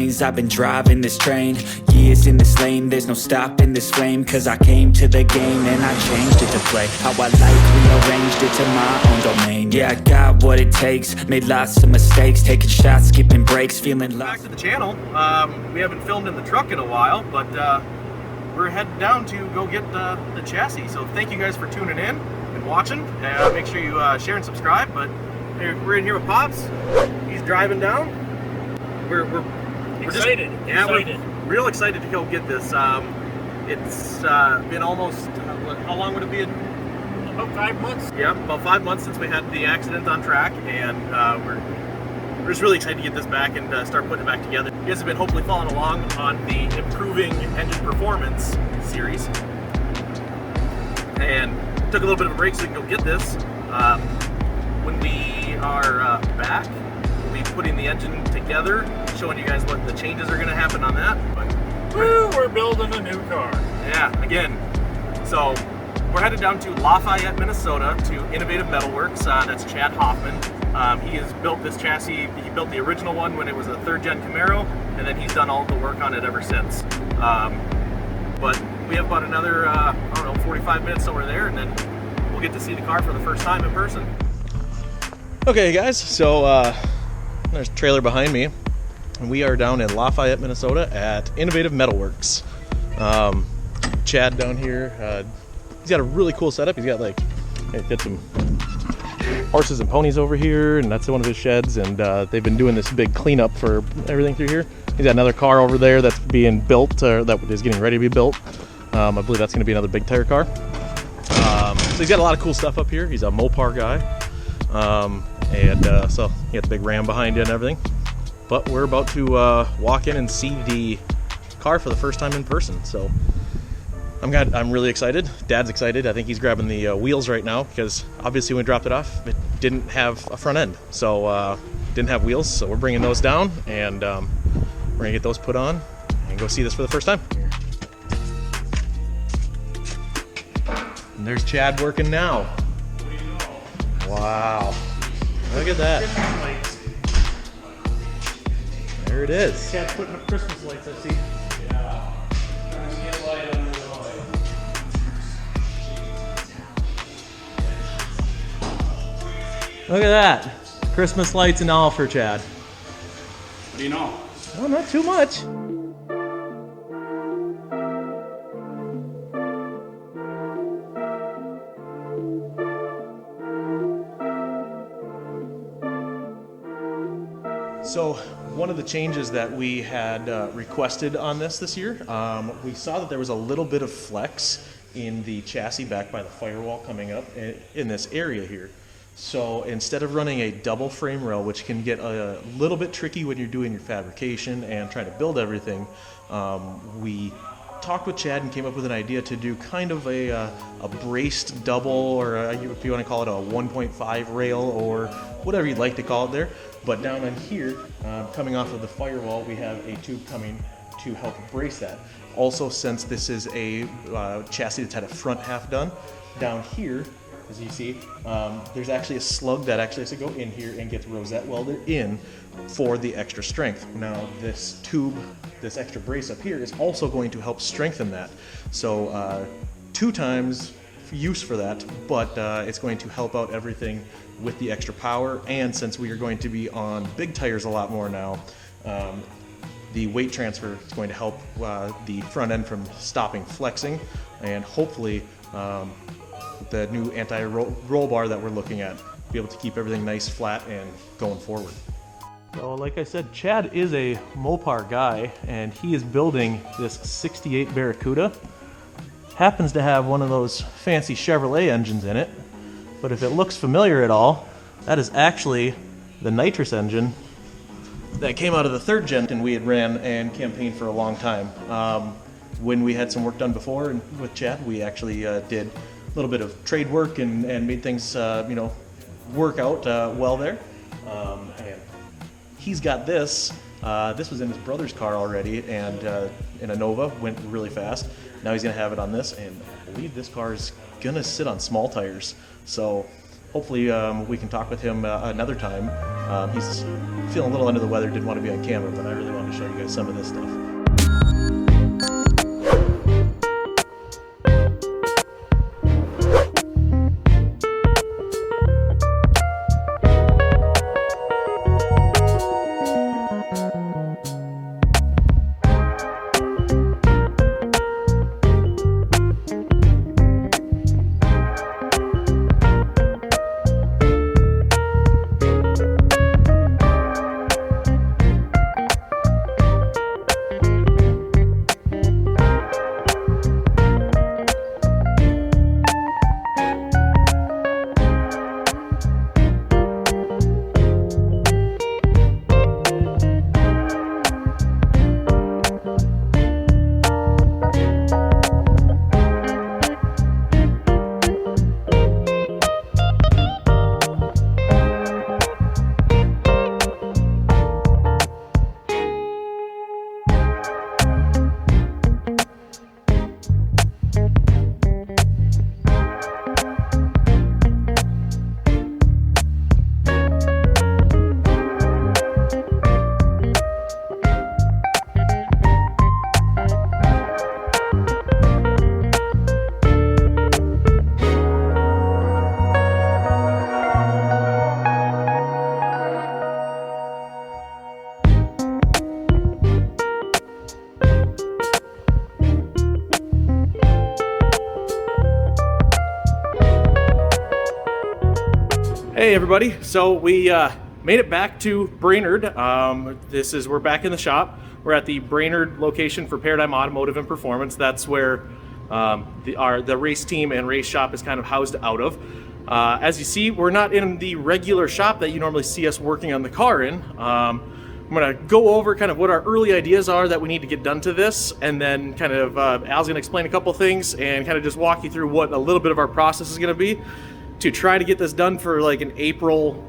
lanes. I've been driving this train, years in this lane. There's no stopping this flame, cause I came to the game and I changed it to play how I like, rearranged it to my own domain. Yeah, I got what it takes, made lots of mistakes, taking shots, skipping breaks, feeling lost. Back to the channel. We haven't filmed in the truck in a while, but we're heading down to go get the chassis. So thank you guys for tuning in and watching. Make sure you share and subscribe. But we're in here with Pops. He's driving down. We're excited. We're real excited to go get this. It's been almost, how long would it be? About 5 months. Yeah, about 5 months since we had the accident on track, and we're just really excited to get this back and start putting it back together. You guys have been hopefully following along on the Improving Engine Performance series, and took a little bit of a break so we can go get this. When we are back, we'll be putting the engine together, showing you guys what the changes are going to happen on that. But woo, we're building a new car. Yeah, again, so we're headed down to Lafayette, Minnesota to Innovative Metalworks. That's Chad Hoffman. He has built this chassis. He built the original one when it was a 3rd gen Camaro, and then he's done all the work on it ever since. But we have about another, I don't know, 45 minutes somewhere there, and then we'll get to see the car for the first time in person. Okay guys, so there's a trailer behind me, and we are down in Lafayette, Minnesota at Innovative Metalworks. Chad down here, he's got a really cool setup. He's got like, he's got some horses and ponies over here, and that's one of his sheds, and they've been doing this big cleanup for everything through here. He's got another car over there that's being built, or that is getting ready to be built. I believe that's going to be another big tire car. So he's got a lot of cool stuff up here. He's a Mopar guy, so he got the big Ram behind you and everything. But we're about to walk in and see the car for the first time in person. So I'm really excited. Dad's excited. I think he's grabbing the wheels right now, because obviously when we dropped it off, it didn't have a front end, so didn't have wheels. So we're bringing those down, and we're gonna get those put on and go see this for the first time. And there's Chad working now. Wow, look at that. There it is. Chad's putting up Christmas lights, I see. Look at that. Christmas lights and all for Chad. What do you know? Oh, not too much. So one of the changes that we had requested on this year, we saw that there was a little bit of flex in the chassis back by the firewall coming up in this area here. So instead of running a double frame rail, which can get a little bit tricky when you're doing your fabrication and trying to build everything, we talked with Chad and came up with an idea to do kind of a braced double, or if you want to call it a 1.5 rail, or whatever you'd like to call it there. But down on here, coming off of the firewall, we have a tube coming to help brace that. Also, since this is a chassis that's had a front half done, down here, as you see, there's actually a slug that actually has to go in here and gets rosette welded in for the extra strength. Now this tube, this extra brace up here, is also going to help strengthen that. So 2 times use for that, but it's going to help out everything with the extra power. And since we are going to be on big tires a lot more now, the weight transfer is going to help the front end from stopping flexing, and hopefully the new anti-roll bar that we're looking at, be able to keep everything nice, flat, and going forward. So like I said, Chad is a Mopar guy, and he is building this 68 Barracuda. Happens to have one of those fancy Chevrolet engines in it, but if it looks familiar at all, that is actually the nitrous engine that came out of the 3rd gen, and we had ran and campaigned for a long time. When we had some work done before and with Chad, we actually did a little bit of trade work and made things work out well there. And he's got this. This was in his brother's car already, and in a Nova, went really fast. Now he's gonna have it on this, and I believe this car is gonna sit on small tires. So hopefully we can talk with him another time He's feeling a little under the weather, didn't want to be on camera, but I really wanted to show you guys some of this stuff. Hey everybody, so we made it back to Brainerd. We're back in the shop. We're at the Brainerd location for Paradigm Automotive and Performance. That's where the race team and race shop is kind of housed out of. As you see, we're not in the regular shop that you normally see us working on the car in. I'm gonna go over kind of what our early ideas are that we need to get done to this, and then kind of Al's gonna explain a couple things and kind of just walk you through what a little bit of our process is gonna be to try to get this done for like an April,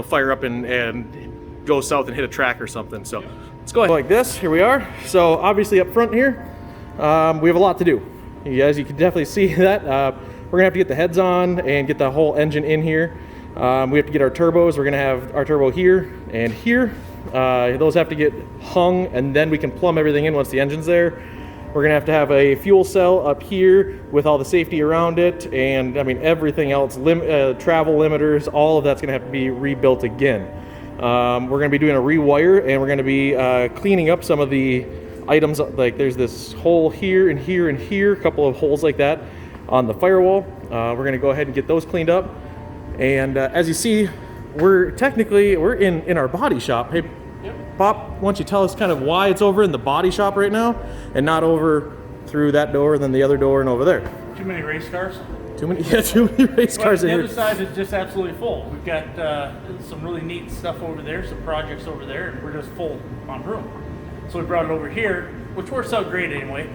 fire up and go south and hit a track or something. So let's go ahead. Like this, here we are. So obviously up front here, we have a lot to do. As you can definitely see that. We're gonna have to get the heads on and get the whole engine in here. We have to get our turbos. We're gonna have our turbo here and here. Those have to get hung, and then we can plumb everything in once the engine's there. We're gonna have to have a fuel cell up here with all the safety around it, and I mean everything else, travel limiters, all of that's gonna have to be rebuilt again. We're gonna be doing a rewire, and we're gonna be cleaning up some of the items. Like there's this hole here and here and here, a couple of holes like that on the firewall. We're gonna go ahead and get those cleaned up. And as you see, we're in our body shop. Hey, Bob, why don't you tell us kind of why it's over in the body shop right now and not over through that door and then the other door and over there? Too many race cars. Too many race cars in The here. other side is just absolutely full. We've got some really neat stuff over there, some projects over there, and we're just full on room. So we brought it over here, which works out great anyway.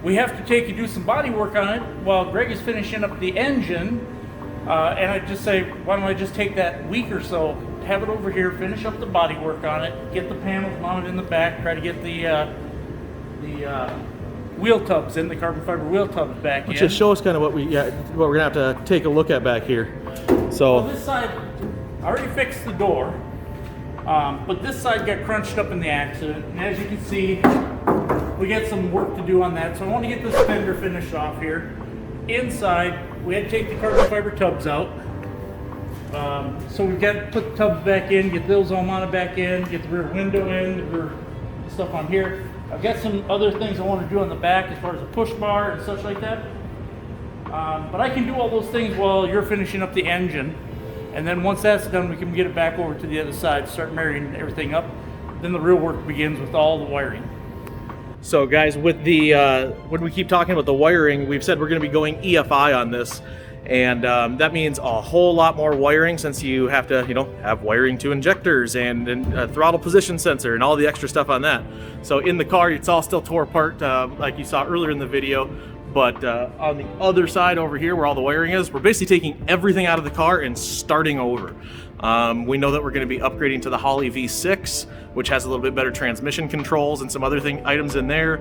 We have to take and do some body work on it while Greg is finishing up the engine. And I just say, why don't I just take that week or so, have it over here, finish up the body work on it, get the panels mounted in the back, try to get the wheel tubs in, the carbon fiber wheel tubs back in. Just show us kind of what we're gonna have to take a look at back here. So well, this side, I already fixed the door, but this side got crunched up in the accident, and as you can see, we got some work to do on that. So I want to get this fender finished off here. Inside, we had to take the carbon fiber tubs out. So we've got to put the tubs back in, get those all mounted back in, get the rear window in, the rear stuff on here. I've got some other things I want to do on the back as far as a push bar and such like that. But I can do all those things while you're finishing up the engine. And then once that's done, we can get it back over to the other side, start marrying everything up. Then the real work begins with all the wiring. So guys, with the when we keep talking about the wiring, we've said we're going to be going EFI on this, and that means a whole lot more wiring, since you have to, have wiring to injectors and a throttle position sensor and all the extra stuff on that. So in the car, it's all still tore apart, like you saw earlier in the video. But on the other side over here where all the wiring is, we're basically taking everything out of the car and starting over. We know that we're going to be upgrading to the Holley V6, which has a little bit better transmission controls and some other items in there.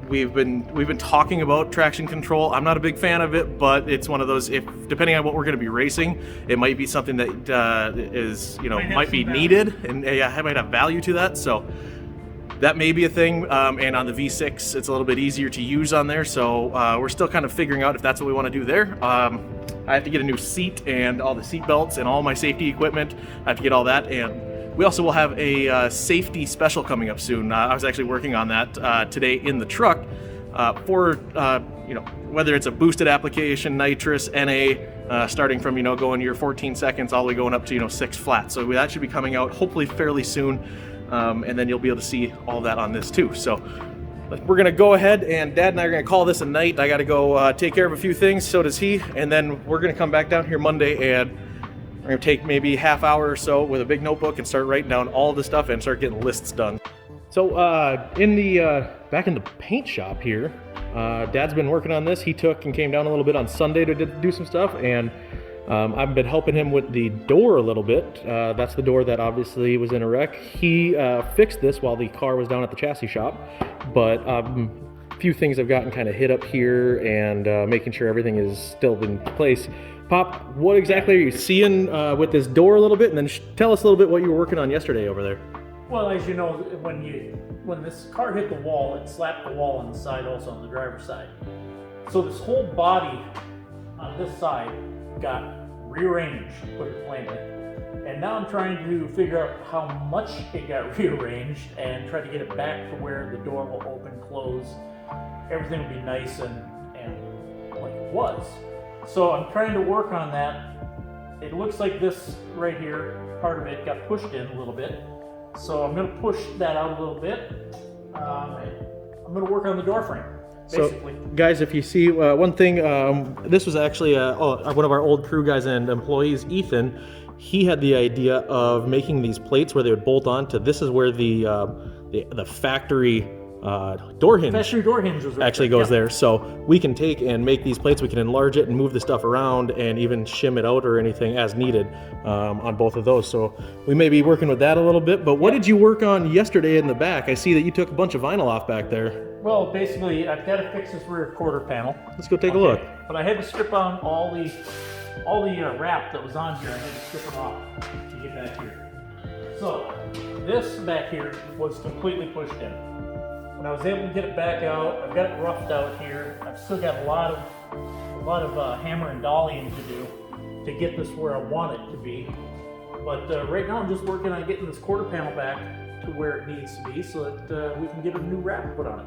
We've been talking about traction control. I'm not a big fan of it, but it's one of those, depending on what we're going to be racing, it might be something that is, might be needed, and might have value to that. So that may be a thing, and on the V6 it's a little bit easier to use on there, so we're still kind of figuring out if that's what we want to do there. I have to get a new seat and all the seat belts and all my safety equipment. I have to get all that, and we also will have a safety special coming up soon. I was actually working on that today in the truck for whether it's a boosted application, nitrous, NA, starting from going your 14 seconds all the way going up to 6 flat. So that should be coming out hopefully fairly soon. And then you'll be able to see all that on this too. So we're gonna go ahead, and Dad and I are gonna call this a night. I gotta go take care of a few things, so does he, and then we're gonna come back down here Monday, and we're gonna take maybe half hour or so with a big notebook and start writing down all the stuff and start getting lists done. So in the back in the paint shop here, Dad's been working on this. He took and came down a little bit on Sunday to do some stuff, and I've been helping him with the door a little bit. That's the door that obviously was in a wreck. He fixed this while the car was down at the chassis shop, but a few things have gotten kind of hit up here, and making sure everything is still in place. Pop, what exactly are you seeing with this door a little bit, and then tell us a little bit what you were working on yesterday over there. Well, as you know, when this car hit the wall, it slapped the wall on the side, also on the driver's side. So this whole body on this side got rearranged, to put it plainly. And now I'm trying to figure out how much it got rearranged and try to get it back to where the door will open, close, everything will be nice and like it was. So I'm trying to work on that. It looks like this right here, part of it got pushed in a little bit. So I'm going to push that out a little bit. And I'm going to work on the door frame. Basically. So, guys, if you see one thing, this was actually one of our old crew guys and employees, Ethan. He had the idea of making these plates where they would bolt on to. This is where the factory door hinge was right actually goes there. So we can take and make these plates. We can enlarge it and move the stuff around and even shim it out or anything as needed on both of those. So we may be working with that a little bit. But what did you work on yesterday in the back? I see that you took a bunch of vinyl off back there. Well, basically, I've got to fix this rear quarter panel. Let's go take a look. But I had to strip on all the wrap that was on here. I had to strip it off to get back here. So this back here was completely pushed in. When I was able to get it back out, I've got it roughed out here. I've still got a lot of hammer and dollying to do to get this where I want it to be. But right now I'm just working on getting this quarter panel back to where it needs to be, so that we can get a new wrap put on it.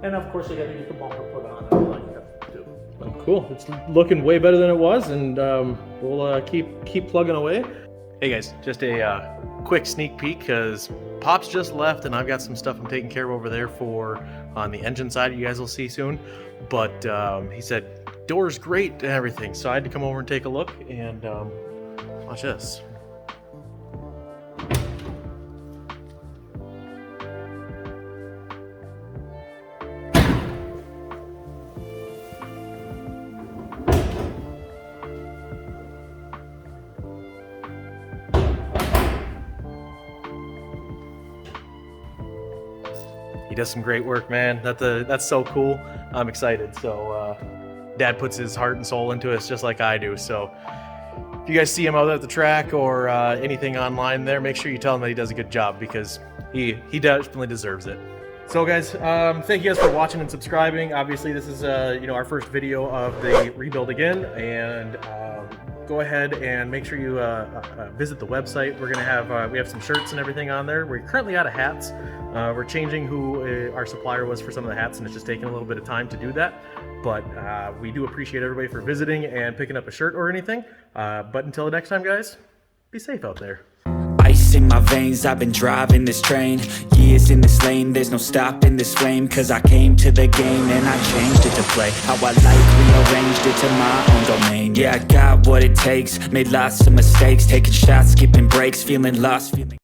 And of course I got to get the bumper put on and all that stuff too. Oh, cool. It's looking way better than it was, and we'll keep plugging away. Hey guys, just a quick sneak peek because Pop's just left, and I've got some stuff I'm taking care of over there on the engine side. You guys will see soon. But he said door's great and everything, so I had to come over and take a look, and watch this. He does some great work, man. That's so cool. I'm excited. So Dad puts his heart and soul into it just like I do. So if you guys see him out at the track or anything online there, make sure you tell him that he does a good job, because he definitely deserves it. So guys, thank you guys for watching and subscribing. Obviously this is our first video of the rebuild again, and go ahead and make sure you visit the website. We're gonna have we have some shirts and everything on there. We're currently out of hats. We're changing who our supplier was for some of the hats, and it's just taking a little bit of time to do that. But we do appreciate everybody for visiting and picking up a shirt or anything. But until the next time, guys, be safe out there. Ice in my veins, I've been driving this train. Years in this lane, there's no stopping this flame. Cause I came to the game and I changed it to play how I like, rearranged it to my own domain. Yeah, I got what it takes, made lots of mistakes, taking shots, skipping breaks, feeling lost, feeling